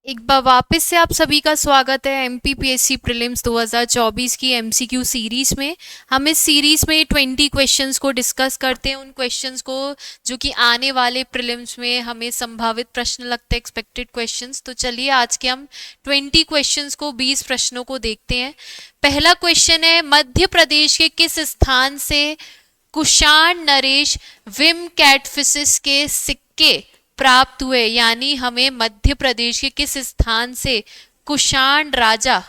एक बार वापस से आप सभी का स्वागत है एमपीपीएससी प्रीलिम्स 2024 की एमसीक्यू सीरीज में। हम इस सीरीज में 20 क्वेश्चंस को डिस्कस करते हैं, उन क्वेश्चंस को जो कि आने वाले प्रीलिम्स में हमें संभावित प्रश्न लगते हैं, एक्सपेक्टेड क्वेश्चंस। तो चलिए आज के हम 20 क्वेश्चंस को 20 प्रश्नों को देखते हैं। पहला क्वेश्चन है, मध्य प्रदेश के किस स्थान से कुषाण नरेश विम कैटफिशिस के सिक्के प्राप्त हुए? यानी हमें मध्य प्रदेश के किस स्थान से कुषाण राजा,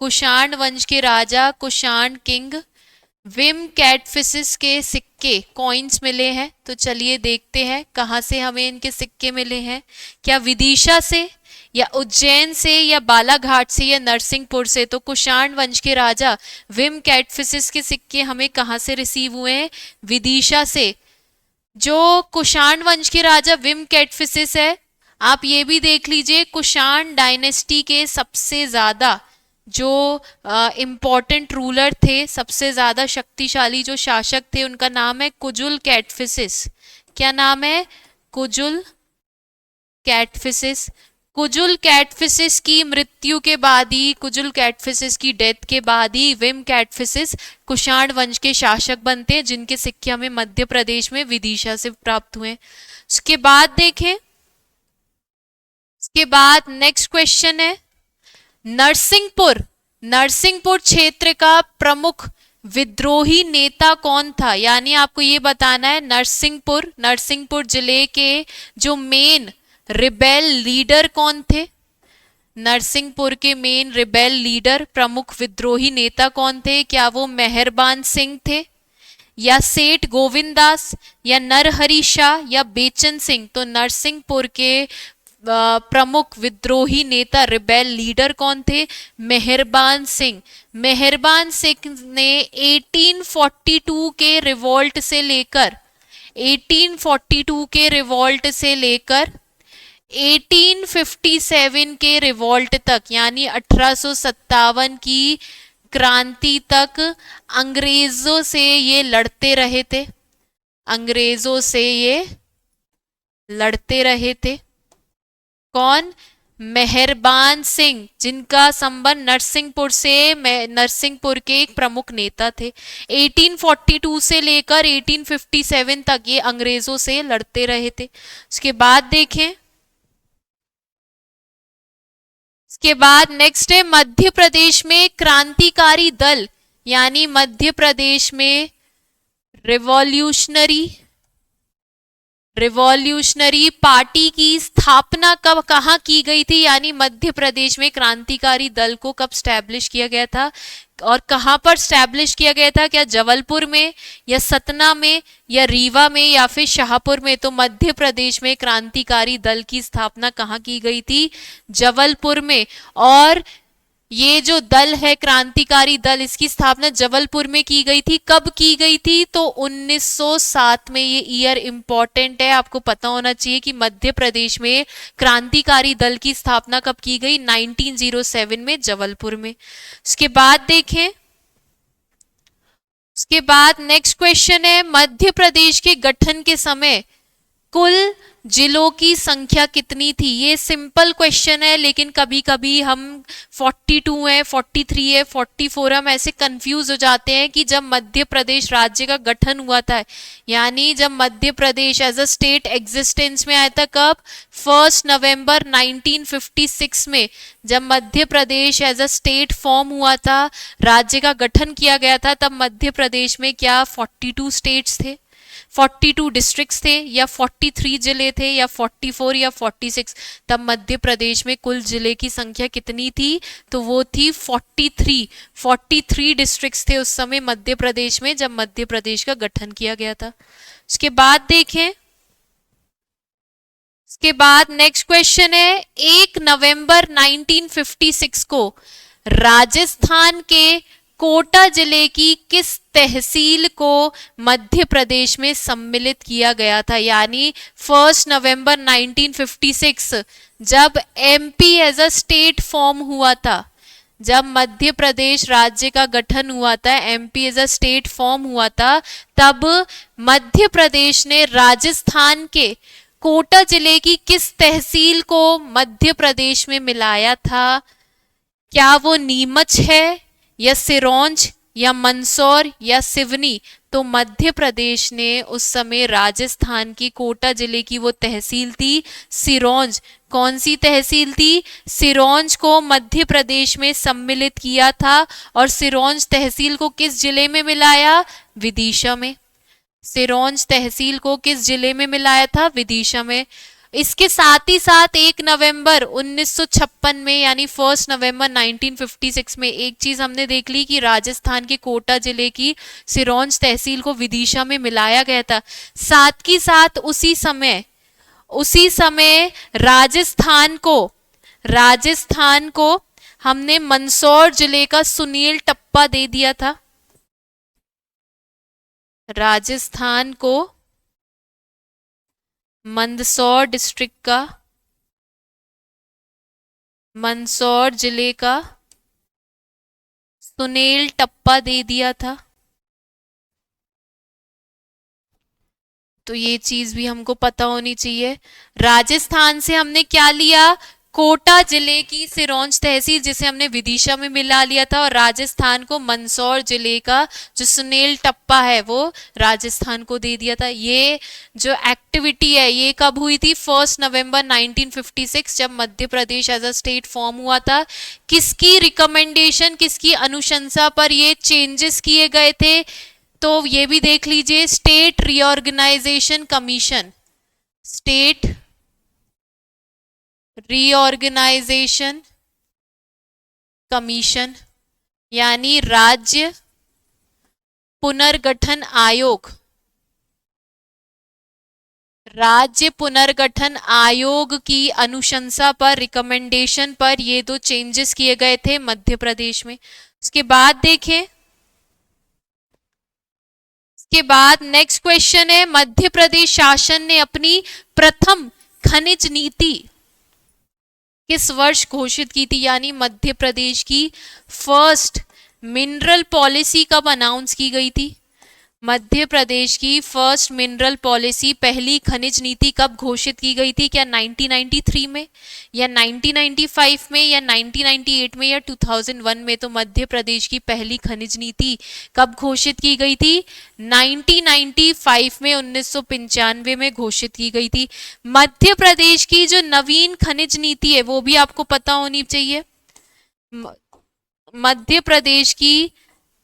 कुषाण वंश के राजा कुषाण किंग विम कैटफिशिस के सिक्के कॉइन्स मिले हैं। तो चलिए देखते हैं कहाँ से हमें इनके सिक्के मिले हैं। क्या विदिशा से, या उज्जैन से, या बालाघाट से, या नरसिंहपुर से? तो कुषाण वंश के राजा विम कैटफिशिस के सिक्के हमें कहाँ से रिसीव हुए हैं? विदिशा से। जो कुषाण वंश के राजा विम कैटफिशिस है, आप ये भी देख लीजिए, कुषाण डायनेस्टी के सबसे ज्यादा जो इम्पोर्टेंट रूलर थे, सबसे ज्यादा शक्तिशाली जो शासक थे, उनका नाम है कुजुल कैटफिशिस। क्या नाम है? कुजुल कैटफिशिस। कुजुल कैटफिशिस की मृत्यु के बाद ही, कुजुल कैटफिशिस की डेथ के बाद ही विम कैटफिशिस कुषाण वंश के शासक बनते हैं, जिनके सिक्के हमें मध्य प्रदेश में विदिशा से प्राप्त हुए। उसके बाद देखें, उसके बाद नेक्स्ट क्वेश्चन है, नरसिंहपुर, नरसिंहपुर क्षेत्र का प्रमुख विद्रोही नेता कौन था? यानी आपको ये बताना है नरसिंहपुर, नरसिंहपुर जिले के जो मेन रिबेल लीडर कौन थे? नरसिंहपुर के मेन रिबेल लीडर, प्रमुख विद्रोही नेता कौन थे? क्या वो मेहरबान सिंह थे, या सेठ गोविंदास, या नरहरि शाह, या बेचन सिंह? तो नरसिंहपुर के प्रमुख विद्रोही नेता, रिबेल लीडर कौन थे? मेहरबान सिंह। मेहरबान सिंह ने 1842 के रिवॉल्ट से लेकर 1842 के रिवॉल्ट से लेकर 1857 के रिवॉल्ट तक, यानी 1857 की क्रांति तक अंग्रेजों से ये लड़ते रहे थे, अंग्रेजों से ये लड़ते रहे थे। कौन? मेहरबान सिंह, जिनका संबंध नरसिंहपुर से, नरसिंहपुर के एक प्रमुख नेता थे। 1842 से लेकर 1857 तक ये अंग्रेजों से लड़ते रहे थे। उसके बाद देखें, इसके बाद नेक्स्ट है, मध्य प्रदेश में क्रांतिकारी दल, यानी मध्य प्रदेश में रिवॉल्यूशनरी पार्टी की स्थापना कब, कहाँ की गई थी? यानी मध्य प्रदेश में क्रांतिकारी दल को कब स्टैब्लिश किया गया था और कहाँ पर स्टैब्लिश किया गया था? क्या जबलपुर में, या सतना में, या रीवा में, या फिर शाहपुर में? तो मध्य प्रदेश में क्रांतिकारी दल की स्थापना कहाँ की गई थी? जबलपुर में। और ये जो दल है क्रांतिकारी दल, इसकी स्थापना जबलपुर में की गई थी। कब की गई थी? तो 1907 में। ये ईयर इंपॉर्टेंट है, आपको पता होना चाहिए कि मध्य प्रदेश में क्रांतिकारी दल की स्थापना कब की गई? 1907 में, जबलपुर में। उसके बाद देखें, उसके बाद नेक्स्ट क्वेश्चन है, मध्य प्रदेश के गठन के समय कुल जिलों की संख्या कितनी थी? ये सिंपल क्वेश्चन है, लेकिन कभी कभी हम 42 है, 43 है, 44, हम ऐसे कंफ्यूज हो जाते हैं कि जब मध्य प्रदेश राज्य का गठन हुआ था, यानी जब Madhya Pradesh as a state existence में आया था, कब? 1 नवंबर 1956 में, जब Madhya Pradesh as a state form हुआ था, राज्य का गठन किया गया था, तब मध्य प्रदेश में क्या 42 स्टेट्स थे, 42 डिस्ट्रिक्ट्स थे, या 43 जिले थे, या 44, या 46? तब मध्य प्रदेश में कुल जिले की संख्या कितनी थी? तो वो थी 43। 43 डिस्ट्रिक्ट्स थे उस समय मध्य प्रदेश में, जब मध्य प्रदेश का गठन किया गया था। उसके बाद देखें, उसके बाद नेक्स्ट क्वेश्चन है, 1 नवंबर 1956 को राजस्थान के कोटा जिले की किस तहसील को मध्य प्रदेश में सम्मिलित किया गया था? यानी 1 नवंबर 1956 जब MP as a state form हुआ था, जब मध्य प्रदेश राज्य का गठन हुआ था, MP as a state form हुआ था, तब मध्य प्रदेश ने राजस्थान के कोटा जिले की किस तहसील को मध्य प्रदेश में मिलाया था? क्या वो नीमच है या सिरोंज या मंदसौर या सिवनी? तो मध्य प्रदेश ने उस समय राजस्थान की कोटा जिले की वो तहसील थी सिरोंज। कौन सी तहसील थी? सिरोंज को मध्य प्रदेश में सम्मिलित किया था। और सिरोंज तहसील को किस जिले में मिलाया? विदिशा में। सिरोंज तहसील को किस जिले में मिलाया था? विदिशा में। इसके साथ ही साथ 1 नवंबर 1956 में यानी 1 नवंबर 1956 में एक चीज हमने देख ली कि राजस्थान के कोटा जिले की सिरोंज तहसील को विदिशा में मिलाया गया था। साथ ही साथ उसी समय राजस्थान को हमने मंदसौर जिले का सुनील टप्पा दे दिया था। राजस्थान को मंदसौर डिस्ट्रिक्ट का, मंदसौर जिले का सुनील टप्पा दे दिया था। तो ये चीज भी हमको पता होनी चाहिए। राजस्थान से हमने क्या लिया? कोटा जिले की सिरोंज तहसील, जिसे हमने विदिशा में मिला लिया था, और राजस्थान को मंदसौर जिले का जो सुनील टप्पा है वो राजस्थान को दे दिया था। ये जो एक्टिविटी है ये कब हुई थी? 1 नवंबर 1956, जब Madhya Pradesh as a state form हुआ था। किसकी रिकमेंडेशन, किसकी अनुशंसा पर ये चेंजेस किए गए थे? तो ये भी देख लीजिए, state reorganisation commission, state reorganisation commission यानी राज्य पुनर्गठन आयोग। राज्य पुनर्गठन आयोग की अनुशंसा पर, रिकमेंडेशन पर ये दो चेंजेस किए गए थे मध्य प्रदेश में। उसके बाद देखें, इसके बाद नेक्स्ट क्वेश्चन है, मध्य प्रदेश शासन ने अपनी प्रथम खनिज नीति किस वर्ष घोषित की थी? यानी मध्य प्रदेश की फर्स्ट मिनरल पॉलिसी कब अनाउंस की गई थी? मध्य प्रदेश की फर्स्ट मिनरल पॉलिसी, पहली खनिज नीति कब घोषित की गई थी? क्या 1993 में या 1995 में या 1998 में या 2001 में? तो मध्य प्रदेश की पहली खनिज नीति कब घोषित की गई थी? 1995 में, 1995 में घोषित की गई थी। मध्य प्रदेश की जो नवीन खनिज नीति है वो भी आपको पता होनी चाहिए। मध्य प्रदेश की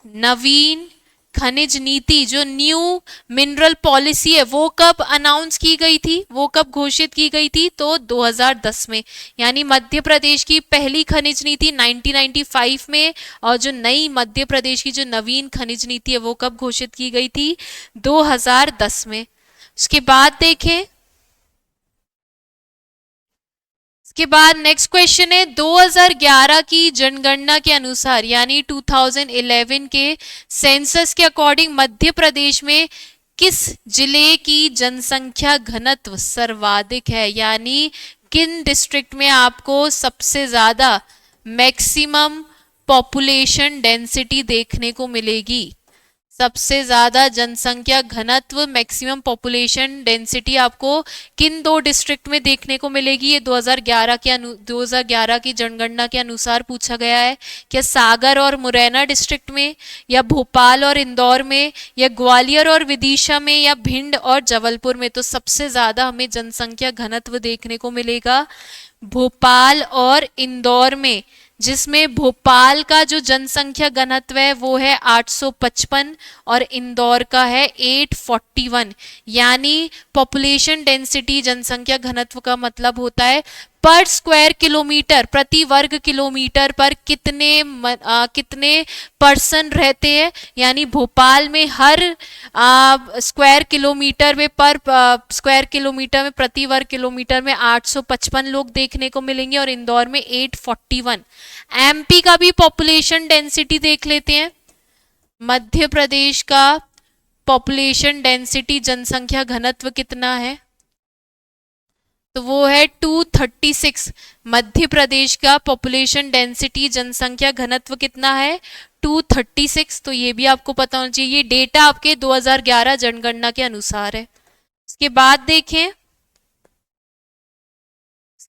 नवीन खनिज नीति, जो न्यू मिनरल पॉलिसी है, वो कब अनाउंस की गई थी, वो कब घोषित की गई थी? तो 2010 में। यानी मध्य प्रदेश की पहली खनिज नीति 1995 में, और जो नई मध्य प्रदेश की जो नवीन खनिज नीति है वो कब घोषित की गई थी? 2010 में। उसके बाद देखें, इसके बाद नेक्स्ट क्वेश्चन है, 2011 की जनगणना के अनुसार यानी 2011 के सेंसस के अकॉर्डिंग मध्य प्रदेश में किस जिले की जनसंख्या घनत्व सर्वाधिक है? यानी किन डिस्ट्रिक्ट में आपको सबसे ज्यादा मैक्सिमम पॉपुलेशन डेंसिटी देखने को मिलेगी? सबसे ज्यादा जनसंख्या घनत्व, मैक्सिमम पॉपुलेशन डेंसिटी आपको किन दो डिस्ट्रिक्ट में देखने को मिलेगी? ये 2011 की जनगणना के अनुसार पूछा गया है। क्या सागर और मुरैना डिस्ट्रिक्ट में, या भोपाल और इंदौर में, या ग्वालियर और विदिशा में, या भिंड और जबलपुर में? तो सबसे ज्यादा हमें जनसंख्या घनत्व देखने को मिलेगा भोपाल और इंदौर में, जिसमें भोपाल का जो जनसंख्या घनत्व है वो है 855 और इंदौर का है 841। यानी पॉपुलेशन डेंसिटी, जनसंख्या घनत्व का मतलब होता है पर स्क्वायर किलोमीटर, प्रति वर्ग किलोमीटर पर कितने पर्सन रहते हैं। यानी भोपाल में हर स्क्वायर किलोमीटर में, पर स्क्वायर किलोमीटर में, प्रति वर्ग किलोमीटर में 855 लोग देखने को मिलेंगे, और इंदौर में 841। एमपी का भी पॉपुलेशन डेंसिटी देख लेते हैं। मध्य प्रदेश का पॉपुलेशन डेंसिटी, जनसंख्या घनत्व कितना है? तो वो है 236। मध्य प्रदेश का पॉपुलेशन डेंसिटी, जनसंख्या घनत्व कितना है? 236। तो ये भी आपको पता होना चाहिए। ये डेटा आपके 2011 जनगणना के अनुसार है। इसके बाद देखें,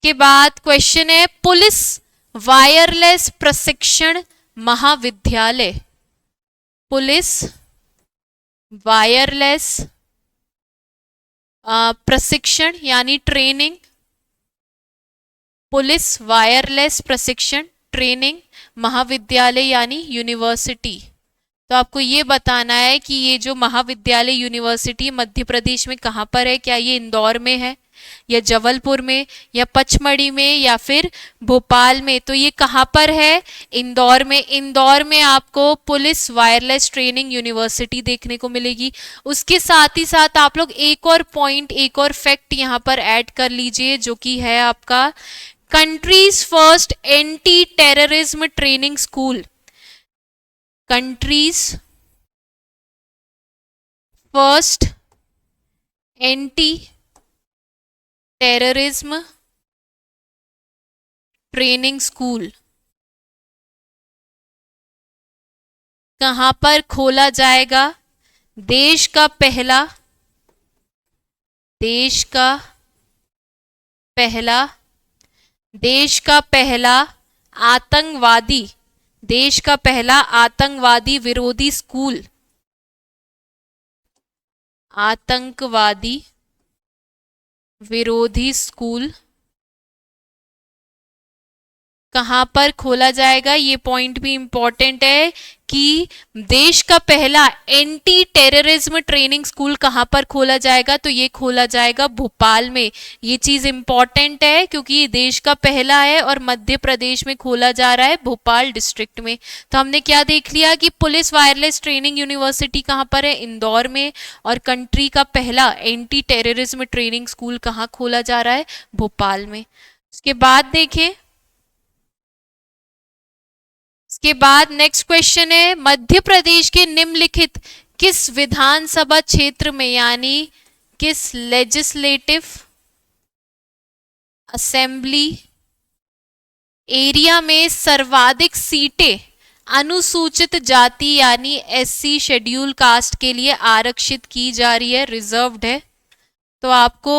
के बाद क्वेश्चन है पुलिस वायरलेस प्रशिक्षण महाविद्यालय, पुलिस वायरलेस प्रशिक्षण यानी ट्रेनिंग, पुलिस वायरलेस प्रशिक्षण ट्रेनिंग महाविद्यालय यानी यूनिवर्सिटी। तो आपको ये बताना है कि ये जो महाविद्यालय यूनिवर्सिटी मध्य प्रदेश में कहाँ पर है, क्या ये इंदौर में है या जबलपुर में या पचमढ़ी में या फिर भोपाल में। तो ये कहाँ पर है, इंदौर में। इंदौर में आपको पुलिस वायरलेस ट्रेनिंग यूनिवर्सिटी देखने को मिलेगी। उसके साथ ही साथ आप लोग एक और पॉइंट, एक और फैक्ट यहाँ पर ऐड कर लीजिए जो कि है आपका countries first anti terrorism training school, countries first anti terrorism training school कहां पर खोला जाएगा, देश का पहला, देश का पहला, देश का पहला आतंकवादी, देश का पहला आतंकवादी विरोधी स्कूल, आतंकवादी विरोधी स्कूल कहां पर खोला जाएगा। ये पॉइंट भी इंपॉर्टेंट है कि देश का पहला एंटी टेररिज्म ट्रेनिंग स्कूल कहां पर खोला जाएगा, तो ये खोला जाएगा भोपाल में। ये चीज इंपॉर्टेंट है क्योंकि ये देश का पहला है और मध्य प्रदेश में खोला जा रहा है, भोपाल डिस्ट्रिक्ट में। तो हमने क्या देख लिया कि पुलिस वायरलेस ट्रेनिंग यूनिवर्सिटी कहां पर है, इंदौर में, और कंट्री का पहला एंटी टेररिज्म ट्रेनिंग स्कूल कहां खोला जा रहा है, भोपाल में। उसके बाद देखें, इसके बाद नेक्स्ट क्वेश्चन है मध्य प्रदेश के निम्नलिखित किस विधानसभा क्षेत्र में यानी किस लेजिस्लेटिव असेंबली एरिया में सर्वाधिक सीटें अनुसूचित जाति यानी एससी शेड्यूल कास्ट के लिए आरक्षित की जा रही है, रिजर्व्ड है। तो आपको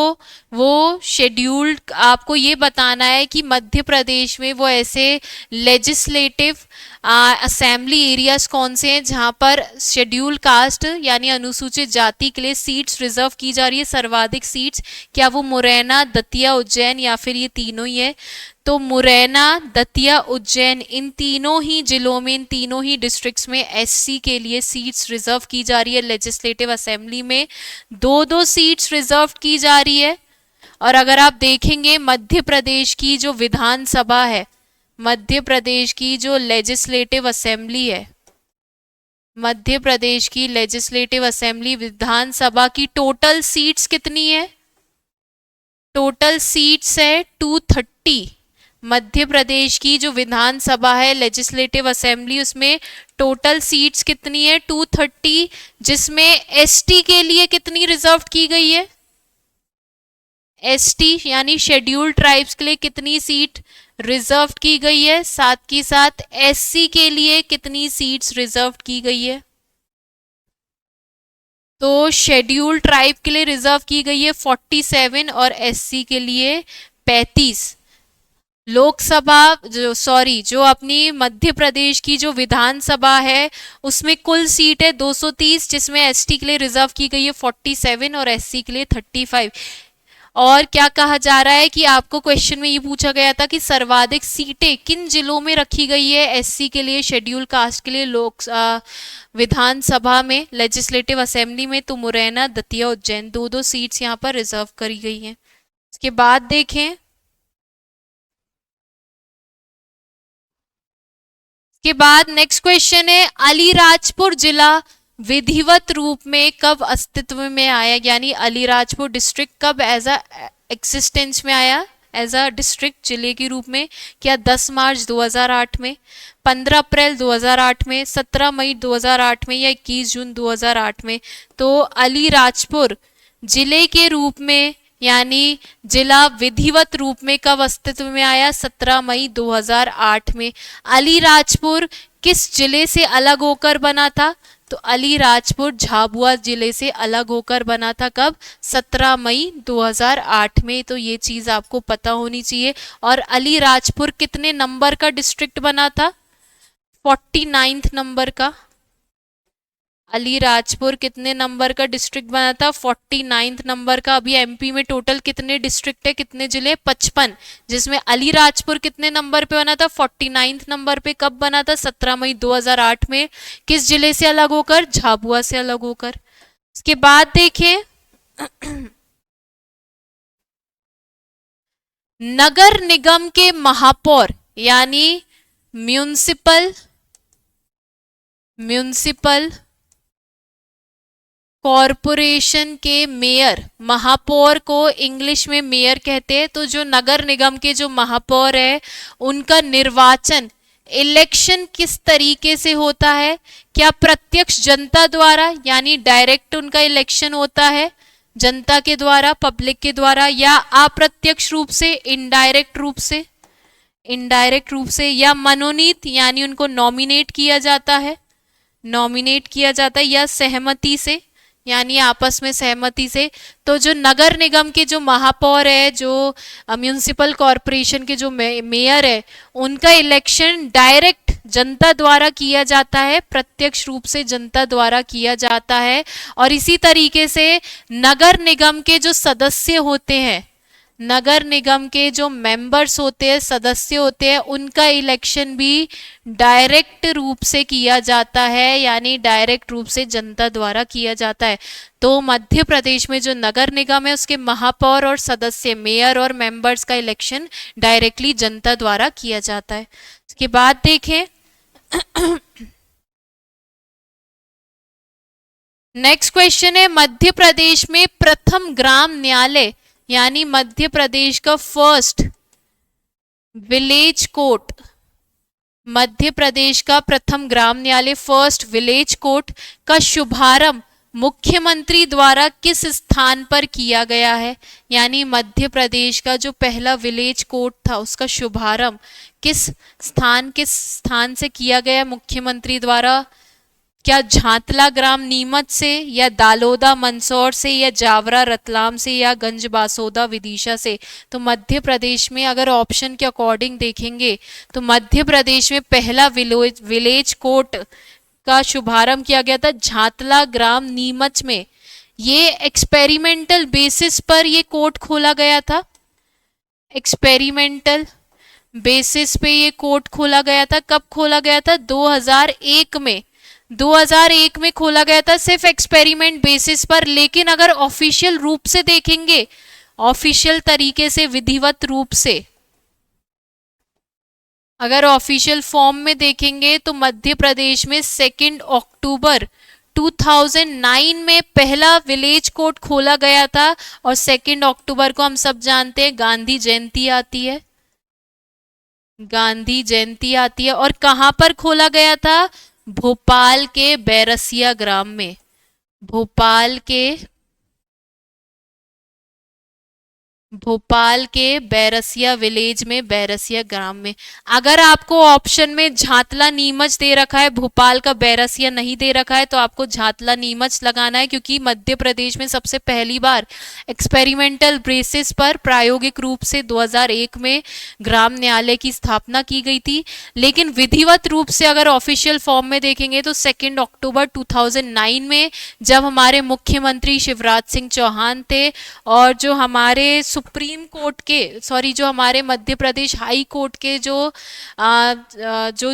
वो शेड्यूल्ड, आपको ये बताना है कि मध्य प्रदेश में वो ऐसे लेजिस्लेटिव असेंबली एरियाज कौन से हैं जहां पर शेड्यूल कास्ट यानी अनुसूचित जाति के लिए सीट्स रिजर्व की जा रही है, सर्वाधिक सीट्स। क्या वो मुरैना, दतिया, उज्जैन या फिर ये तीनों ही है। तो मुरैना, दतिया, उज्जैन, इन तीनों ही जिलों में, इन तीनों ही डिस्ट्रिक्ट्स में एससी के लिए सीट्स रिजर्व की जा रही है। लेजिस्लेटिव असेंबली में दो दो सीट्स रिजर्व की जा रही है। और अगर आप देखेंगे मध्य प्रदेश की जो विधानसभा है, मध्य प्रदेश की जो लेजिस्लेटिव असेंबली है, मध्य प्रदेश की लेजिस्लेटिव असेंबली विधानसभा की टोटल सीट्स कितनी है, टोटल सीट्स है 230। मध्य प्रदेश की जो विधानसभा है लेजिस्लेटिव असेंबली, उसमें टोटल सीट्स कितनी है 230, जिसमें एसटी के लिए कितनी रिजर्व की गई है, एसटी यानी शेड्यूल्ड ट्राइब्स के लिए कितनी सीट रिजर्व की गई है, साथ ही साथ एससी के लिए कितनी सीट्स रिजर्व की गई है। तो शेड्यूल्ड ट्राइब के लिए रिजर्व की गई है 47 और एससी के लिए 35। लोकसभा जो अपनी मध्य प्रदेश की जो विधानसभा है उसमें कुल सीट है 230, जिसमें एसटी के लिए रिजर्व की गई है 47 और एससी के लिए 35। और क्या कहा जा रहा है कि आपको क्वेश्चन में ये पूछा गया था कि सर्वाधिक सीटें किन जिलों में रखी गई है एससी के लिए, शेड्यूल कास्ट के लिए विधानसभा में, लेजिस्लेटिव असेंबली में। तो मुरैना, दतिया, उज्जैन, दो दो सीट्स यहाँ पर रिजर्व करी गई हैं। इसके बाद देखें, के बाद नेक्स्ट क्वेश्चन है अलीराजपुर जिला विधिवत रूप में कब अस्तित्व में आया, यानी अलीराजपुर डिस्ट्रिक्ट कब एज अ एक्सिस्टेंस में आया, एज अ डिस्ट्रिक्ट जिले के रूप में। क्या 10 मार्च 2008 में, 15 अप्रैल 2008 में, 17 मई 2008 में या 21 जून 2008 में। तो अलीराजपुर जिले के रूप में यानी जिला विधिवत रूप में कब अस्तित्व में आया, 17 मई 2008 में। अलीराजपुर किस जिले से अलग होकर बना था, तो अलीराजपुर झाबुआ जिले से अलग होकर बना था कब? 17 मई 2008 में। तो ये चीज आपको पता होनी चाहिए। और अलीराजपुर कितने नंबर का डिस्ट्रिक्ट बना था? 49th नंबर का। अलीराजपुर कितने नंबर का डिस्ट्रिक्ट बना था? 49th नंबर का। अभी एमपी में टोटल कितने डिस्ट्रिक्ट है, कितने जिले? 55, जिसमें अलीराजपुर कितने नंबर पे बना था? 49th नंबर पे। कब बना था? 17 मई 2008 में। किस जिले से अलग होकर? झाबुआ से अलग होकर। इसके बाद देखिए नगर निगम के महापौर यानी म्यूनिसिपल म्यूनिसिपल कॉरपोरेशन के मेयर, महापौर को इंग्लिश में मेयर कहते हैं। तो जो नगर निगम के जो महापौर है उनका निर्वाचन, इलेक्शन किस तरीके से होता है? क्या प्रत्यक्ष जनता द्वारा यानी डायरेक्ट उनका इलेक्शन होता है जनता के द्वारा, पब्लिक के द्वारा, या अप्रत्यक्ष रूप से, इनडायरेक्ट रूप से, इनडायरेक्ट रूप से, या मनोनीत यानी उनको नॉमिनेट किया जाता है, नॉमिनेट किया जाता है, या सहमति से यानी आपस में सहमति से। तो जो नगर निगम के जो महापौर है, जो म्यूनिसिपल कॉरपोरेशन के जो मेयर है, उनका इलेक्शन डायरेक्ट जनता द्वारा किया जाता है, प्रत्यक्ष रूप से जनता द्वारा किया जाता है। और इसी तरीके से नगर निगम के जो सदस्य होते हैं, नगर निगम के जो मेंबर्स होते हैं, सदस्य होते हैं, उनका इलेक्शन भी डायरेक्ट रूप से किया जाता है यानी डायरेक्ट रूप से जनता द्वारा किया जाता है। तो मध्य प्रदेश में जो नगर निगम है उसके महापौर और सदस्य, मेयर और मेंबर्स का इलेक्शन डायरेक्टली जनता द्वारा किया जाता है। इसके बाद देखें नेक्स्ट क्वेश्चन है, मध्य प्रदेश में प्रथम ग्राम न्यायालय यानी मध्य प्रदेश का first village court, Madhya Pradesh का प्रथम ग्राम न्यायालय फर्स्ट विलेज कोर्ट का शुभारंभ मुख्यमंत्री द्वारा किस स्थान पर किया गया है? यानी मध्य प्रदेश का जो पहला विलेज कोर्ट था उसका शुभारंभ किस स्थान से किया गया मुख्यमंत्री द्वारा? क्या झांतला ग्राम नीमच से, या दालोदा मंदसौर से, या जावरा रतलाम से, या गंज बासोदा विदिशा से? तो मध्य प्रदेश में अगर ऑप्शन के अकॉर्डिंग देखेंगे तो मध्य प्रदेश में पहला विलेज कोर्ट का शुभारंभ किया गया था झांतला ग्राम नीमच में। ये एक्सपेरिमेंटल बेसिस पर ये कोर्ट खोला गया था, एक्सपेरिमेंटल बेसिस पे ये कोर्ट खोला गया था। कब खोला गया था? 2001 में, 2001 में खोला गया था, सिर्फ एक्सपेरिमेंट बेसिस पर। लेकिन अगर ऑफिशियल रूप से देखेंगे, ऑफिशियल तरीके से, विधिवत रूप से, अगर ऑफिशियल फॉर्म में देखेंगे तो मध्य प्रदेश में 2 अक्टूबर 2009 में पहला विलेज कोर्ट खोला गया था। और 2 अक्टूबर को हम सब जानते हैं गांधी जयंती आती है, गांधी जयंती आती है। और कहां पर खोला गया था? भोपाल के बैरसिया ग्राम में, भोपाल के बैरसिया विलेज में, बैरसिया ग्राम में। अगर आपको ऑप्शन में झांतला नीमच दे रखा है, भोपाल का बैरसिया नहीं दे रखा है, तो आपको झांतला नीमच लगाना है, क्योंकि मध्य प्रदेश में सबसे पहली बार एक्सपेरिमेंटल बेसिस पर प्रायोगिक रूप से 2001 में ग्राम न्यायालय की स्थापना की गई थी। लेकिन विधिवत रूप से अगर ऑफिशियल फॉर्म में देखेंगे तो 2 अक्टूबर 2009 में, जब हमारे मुख्यमंत्री शिवराज सिंह चौहान थे और जो हमारे सुप्रीम कोर्ट के, जो हमारे मध्य प्रदेश हाई कोर्ट के जो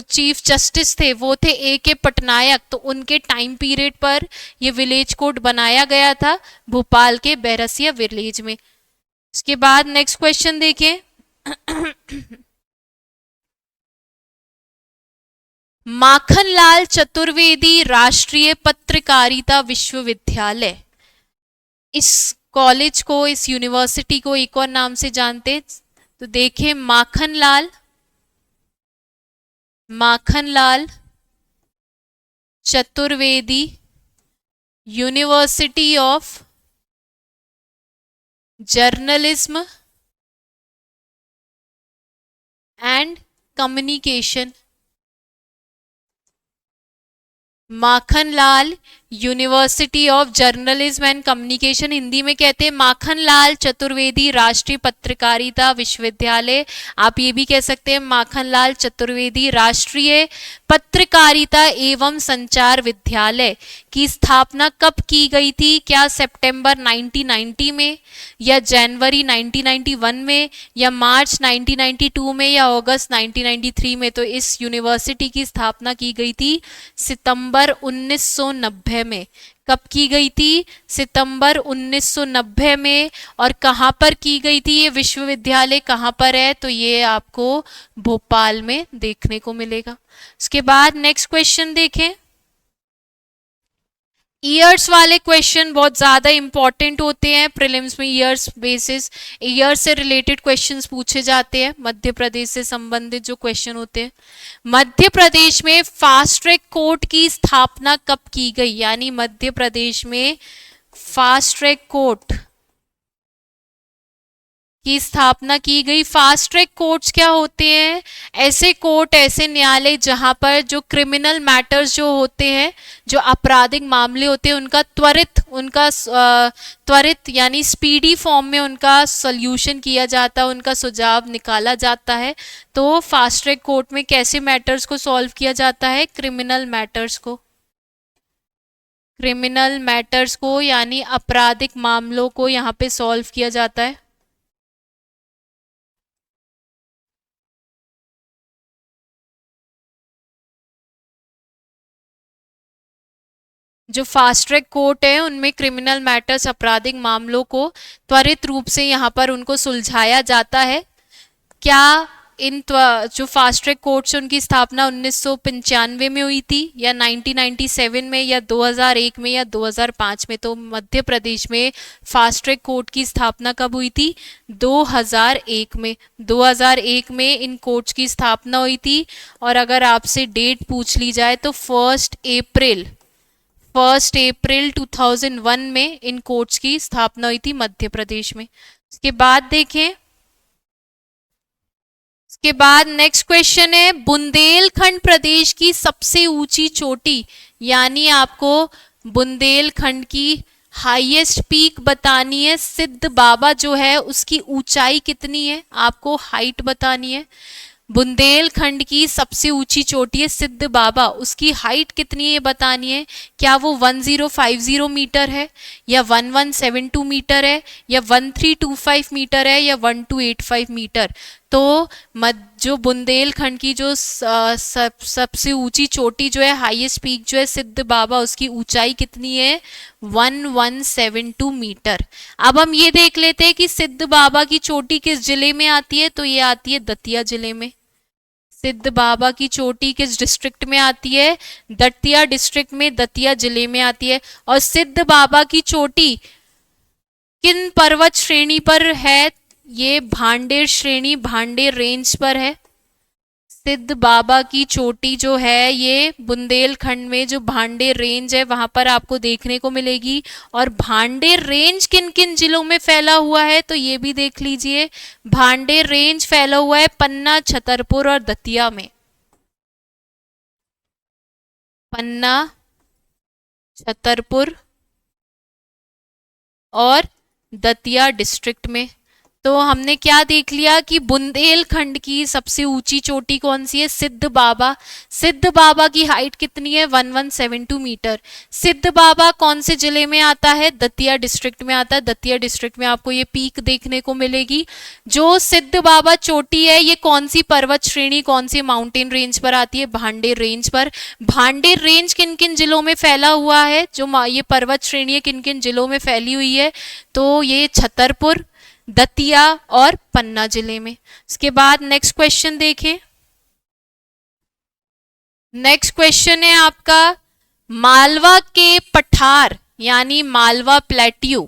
चीफ जस्टिस थे वो थे A.K. पटनायक, तो उनके टाइम पीरियड पर ये विलेज कोर्ट बनाया गया था भोपाल के बैरसिया विलेज में। इसके बाद नेक्स्ट क्वेश्चन देखें माखनलाल चतुर्वेदी राष्ट्रीय पत्रकारिता विश्वविद्यालय, इस कॉलेज को, इस यूनिवर्सिटी को एक और नाम से जानते, तो देखें Makhanlal Chaturvedi university of journalism and communication, Makhanlal university of journalism and communication, Hindi में कहते हैं माखनलाल चतुर्वेदी राष्ट्रीय पत्रकारिता विश्वविद्यालय। आप ये भी कह सकते हैं माखनलाल चतुर्वेदी राष्ट्रीय पत्रकारिता एवं संचार विद्यालय की स्थापना कब की गई थी? क्या सितंबर 1990 में, या जनवरी 1991 में, या मार्च 1992 में, या अगस्त 1993 में? तो इस यूनिवर्सिटी की स्थापना की गई थी सितंबर 1990 में। कब की गई थी? सितंबर 1990 में। और कहाँ पर की गई थी ये विश्वविद्यालय, कहाँ पर है? तो ये आपको भोपाल में देखने को मिलेगा। उसके बाद नेक्स्ट क्वेश्चन देखें। ईयर्स वाले क्वेश्चन बहुत ज़्यादा इंपॉर्टेंट होते हैं प्रीलिम्स में। ईयर्स बेसिस, ईयर से रिलेटेड क्वेश्चंस पूछे जाते हैं। मध्य प्रदेश से संबंधित जो क्वेश्चन होते हैं। मध्य प्रदेश में फास्ट ट्रैक कोर्ट की स्थापना कब की गई? यानी मध्य प्रदेश में फास्ट ट्रैक कोर्ट की स्थापना की गई। फास्ट ट्रैक कोर्ट्स क्या होते हैं? ऐसे कोर्ट, ऐसे न्यायालय जहां पर जो क्रिमिनल मैटर्स जो होते हैं, जो आपराधिक मामले होते हैं, उनका त्वरित यानी स्पीडी फॉर्म में उनका सॉल्यूशन किया जाता है, उनका सुझाव निकाला जाता है। तो फास्ट ट्रैक कोर्ट में कैसे मैटर्स को सॉल्व किया जाता है? क्रिमिनल मैटर्स को यानी आपराधिक मामलों को यहाँ पे सॉल्व किया जाता है। जो फास्ट ट्रैक कोर्ट है उनमें क्रिमिनल मैटर्स, आपराधिक मामलों को त्वरित रूप से यहाँ पर उनको सुलझाया जाता है। क्या जो फास्ट ट्रैक कोर्ट्स उनकी स्थापना 1995 में हुई थी, या 1997 में, या 2001 में, या 2005 में? तो मध्य प्रदेश में फास्ट ट्रैक कोर्ट की स्थापना कब हुई थी? 2001 में। 2001 में इन कोर्ट्स की स्थापना हुई थी। और अगर आपसे डेट पूछ ली जाए तो 1 अप्रैल 2001 में इन कोर्ट्स की स्थापना हुई थी मध्य प्रदेश में। उसके बाद देखें, उसके बाद नेक्स्ट क्वेश्चन है, बुंदेलखंड प्रदेश की सबसे ऊंची चोटी, यानी आपको बुंदेलखंड की हाईएस्ट पीक बतानी है। सिद्ध बाबा जो है उसकी ऊंचाई कितनी है, आपको हाइट बतानी है। बुंदेलखंड की सबसे ऊंची चोटी है सिद्ध बाबा, उसकी हाइट कितनी है बतानी है। क्या वो 1050 मीटर है, या 1172 मीटर है, या 1325 मीटर है, या 1285 मीटर? तो जो बुंदेलखंड की जो सबसे ऊंची चोटी जो है, हाईएस्ट पीक जो है सिद्ध बाबा, उसकी ऊंचाई कितनी है? 1172 मीटर। अब हम ये देख लेते हैं कि सिद्ध बाबा की चोटी किस जिले में आती है। तो ये आती है दतिया जिले में। सिद्ध बाबा की चोटी किस डिस्ट्रिक्ट में आती है? दतिया डिस्ट्रिक्ट में, दतिया जिले में आती है। और सिद्ध बाबा की चोटी किन पर्वत श्रेणी पर है? ये भांडेर श्रेणी, भांडेर रेंज पर है। सिद्ध बाबा की चोटी जो है ये बुंदेलखंड में जो भांडेर रेंज है वहां पर आपको देखने को मिलेगी। और भांडेर रेंज किन किन जिलों में फैला हुआ है? तो ये भी देख लीजिए। भांडेर रेंज फैला हुआ है पन्ना, छतरपुर और दतिया में। पन्ना, छतरपुर और दतिया डिस्ट्रिक्ट में। तो हमने क्या देख लिया कि बुंदेलखंड की सबसे ऊंची चोटी कौन सी है? सिद्ध बाबा। सिद्ध बाबा की हाइट कितनी है? 1172 मीटर। सिद्ध बाबा कौन से जिले में आता है? दतिया डिस्ट्रिक्ट में आता है। दतिया डिस्ट्रिक्ट में आपको ये पीक देखने को मिलेगी। जो सिद्ध बाबा चोटी है ये कौन सी पर्वत श्रेणी, कौन सी माउंटेन रेंज पर आती है? भांडेर रेंज पर। भांडेर रेंज किन किन जिलों में फैला हुआ है? जो ये पर्वत श्रेणी है किन किन जिलों में फैली हुई है? तो ये छतरपुर, दतिया और पन्ना जिले में। इसके बाद नेक्स्ट क्वेश्चन देखें। नेक्स्ट क्वेश्चन है आपका, मालवा के पठार यानी मालवा प्लेट्यू,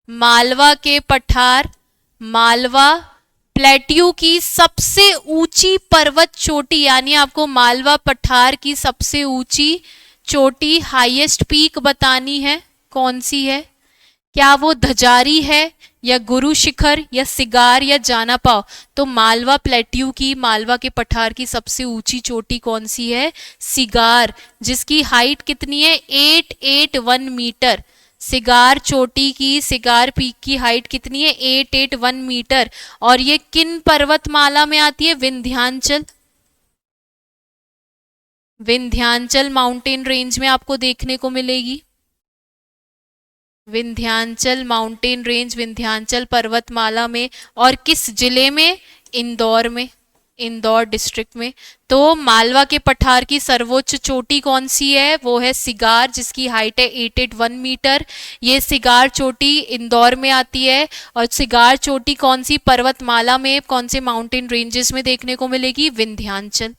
मालवा के पठार, मालवा प्लेट्यू की सबसे ऊंची पर्वत चोटी, यानी आपको मालवा पठार की सबसे ऊंची चोटी, हाईएस्ट पीक बतानी है। कौन सी है? क्या वो धजारी है, या गुरु शिखर या सिगार या जानापाव? तो मालवा प्लेट्यू की, मालवा के पठार की सबसे ऊंची चोटी कौन सी है? सिगार, जिसकी हाइट कितनी है? 881 मीटर। सिगार चोटी की, सिगार पीक की हाइट कितनी है? 881 मीटर। और ये किन पर्वतमाला में आती है? विंध्याचल, विंध्याचल माउंटेन रेंज में आपको देखने को मिलेगी। विंध्याचल माउंटेन रेंज, विंध्याचल पर्वतमाला में। और किस जिले में? इंदौर में, इंदौर डिस्ट्रिक्ट में। तो मालवा के पठार की सर्वोच्च चोटी कौन सी है? वो है सिगार, जिसकी हाइट है 881 मीटर। ये सिगार चोटी इंदौर में आती है। और सिगार चोटी कौन सी पर्वतमाला में, कौन से माउंटेन रेंजेस में देखने को मिलेगी? विंध्याचल।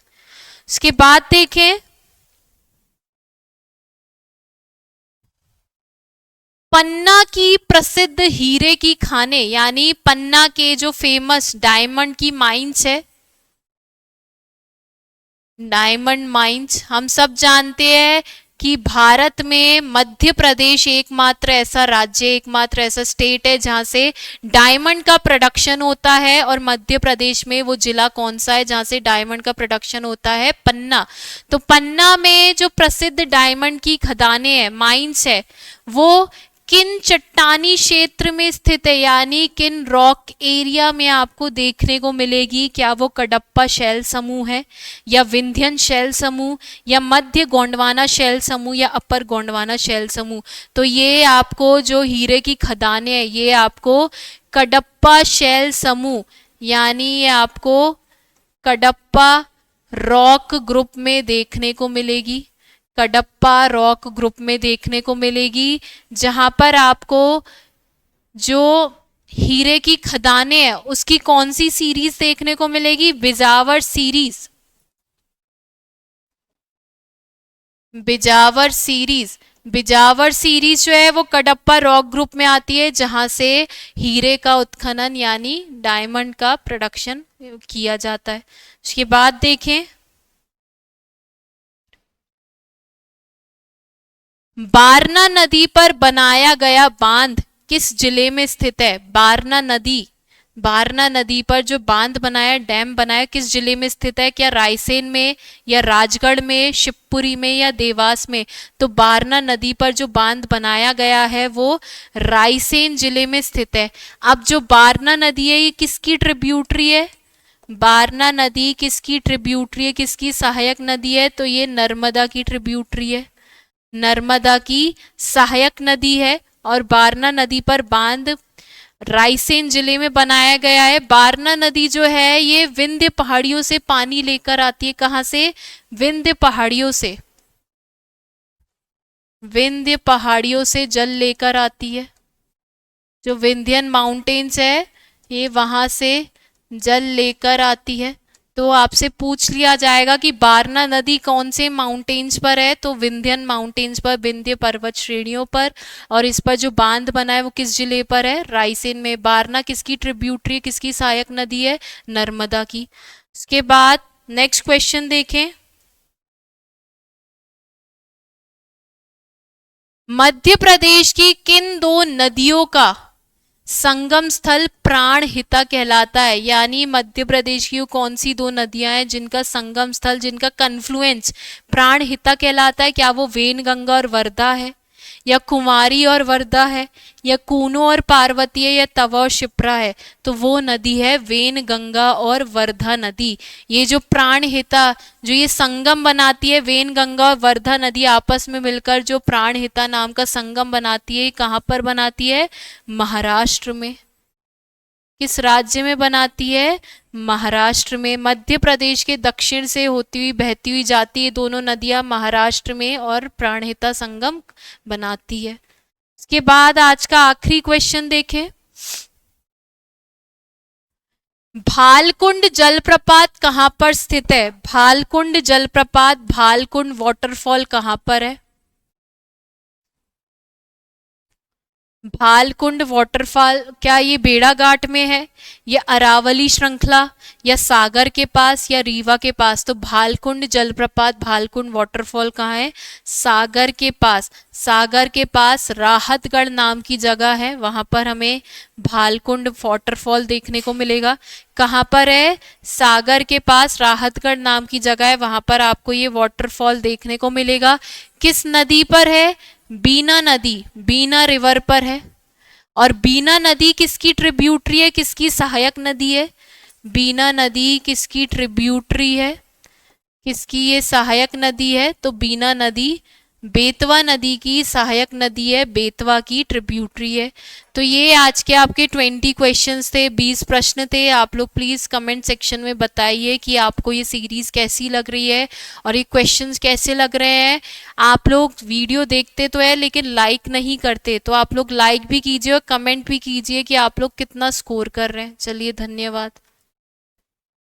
इसके बाद देखें, पन्ना की प्रसिद्ध हीरे की खानें, यानी पन्ना के जो फेमस डायमंड की माइंस है, डायमंड माइंस, हम सब जानते हैं कि भारत में मध्य प्रदेश एकमात्र ऐसा राज्य, एकमात्र ऐसा स्टेट है जहां से डायमंड का प्रोडक्शन होता है। और मध्य प्रदेश में वो जिला कौन सा है जहां से डायमंड का प्रोडक्शन होता है? पन्ना। तो पन्ना में जो प्रसिद्ध डायमंड की खदानें हैं, माइंस है, वो किन चट्टानी क्षेत्र में स्थित है, यानी किन रॉक एरिया में आपको देखने को मिलेगी? क्या वो कडप्पा शैल समूह है, या विंध्यन शैल समूह, या मध्य गोंडवाना शैल समूह, या अपर गोंडवाना शैल समूह? तो ये आपको जो हीरे की खदानें हैं, ये आपको कडप्पा शैल समूह, यानी ये आपको कडप्पा रॉक ग्रुप में देखने को मिलेगी। कडप्पा रॉक ग्रुप में देखने को मिलेगी, जहां पर आपको जो हीरे की खदानें हैं उसकी कौन सी सीरीज देखने को मिलेगी? Bijawar series, Bijawar series. Bijawar series जो है वो कडप्पा रॉक ग्रुप में आती है, जहां से हीरे का उत्खनन यानी डायमंड का प्रोडक्शन किया जाता है। उसके बाद देखें, बारना नदी पर बनाया गया बांध किस जिले में स्थित है? बारना नदी, बारना नदी पर जो बांध बनाया, डैम बनाया, किस जिले में स्थित है? क्या रायसेन में, या राजगढ़ में, शिवपुरी में, या देवास में? तो बारना नदी पर जो बांध बनाया गया है वो रायसेन जिले में स्थित है। अब जो बारना नदी है ये किसकी ट्रिब्यूटरी है? बारना नदी किसकी ट्रिब्यूटरी है, किसकी सहायक नदी है? तो ये नर्मदा की ट्रिब्यूटरी है, नर्मदा की सहायक नदी है। और बारना नदी पर बांध रायसेन जिले में बनाया गया है। बारना नदी जो है ये विंध्य पहाड़ियों से पानी लेकर आती है। कहां से? विंध्य पहाड़ियों से, विंध्य पहाड़ियों से जल लेकर आती है। जो विंध्यन माउंटेन्स है ये वहां से जल लेकर आती है। तो आपसे पूछ लिया जाएगा कि बारना नदी कौन से माउंटेन्स पर है? तो विंध्यन माउंटेन्स पर, विंध्य पर्वत श्रेणियों पर। और इस पर जो बांध बना है वो किस जिले पर है? रायसेन में। बारना किसकी ट्रिब्यूटरी, किसकी सहायक नदी है? नर्मदा की। उसके बाद नेक्स्ट क्वेश्चन देखें, मध्य प्रदेश की किन दो नदियों का संगम स्थल प्राणहिता कहलाता है? यानी मध्य प्रदेश की कौन सी दो नदियां हैं जिनका संगम स्थल, जिनका कन्फ्लुएंस प्राणहिता कहलाता है? क्या वो वेनगंगा और वर्धा है, या कुमारी और वर्धा है, या कूनो और पार्वती है, या तवा और शिप्रा है? तो वो नदी है वेनगंगा और वर्धा नदी। ये जो प्राणहिता, जो ये संगम बनाती है, वेनगंगा और वर्धा नदी आपस में मिलकर जो प्राणहिता नाम का संगम बनाती है, कहाँ पर बनाती है? महाराष्ट्र में। किस राज्य में बनाती है? महाराष्ट्र में। मध्य प्रदेश के दक्षिण से होती हुई, बहती हुई जाती है दोनों नदियां महाराष्ट्र में, और प्राणहिता संगम बनाती है। इसके बाद आज का आखिरी क्वेश्चन देखें, भालकुंड जलप्रपात कहां पर स्थित है? भालकुंड जलप्रपात, भालकुंड वाटरफॉल कहां पर है? भालकुंड वाटरफॉल क्या ये बेड़ाघाट में है, या अरावली श्रृंखला, या सागर के पास, या रीवा के पास? तो भालकुंड जलप्रपात, भालकुंड वाटरफॉल कहाँ है? सागर के पास। सागर के पास राहतगढ़ नाम की जगह है, वहां पर हमें भालकुंड वाटरफॉल देखने को मिलेगा। कहाँ पर है? सागर के पास राहतगढ़ नाम की जगह है, वहां पर आपको ये वाटरफॉल देखने को मिलेगा। किस नदी पर है? बीना नदी, बीना रिवर पर है। और बीना नदी किसकी ट्रिब्यूटरी है, किसकी सहायक नदी है? बीना नदी किसकी ट्रिब्यूटरी है, किसकी ये सहायक नदी है? तो बीना नदी बेतवा नदी की सहायक नदी है, बेतवा की ट्रिब्यूटरी है। तो ये आज के आपके 20 क्वेश्चंस थे, 20 प्रश्न थे। आप लोग प्लीज कमेंट सेक्शन में बताइए कि आपको ये सीरीज कैसी लग रही है और ये क्वेश्चंस कैसे लग रहे हैं। आप लोग वीडियो देखते तो है लेकिन लाइक नहीं करते, तो आप लोग लाइक भी कीजिए और कमेंट भी कीजिए कि आप लोग कितना स्कोर कर रहे हैं। चलिए, धन्यवाद।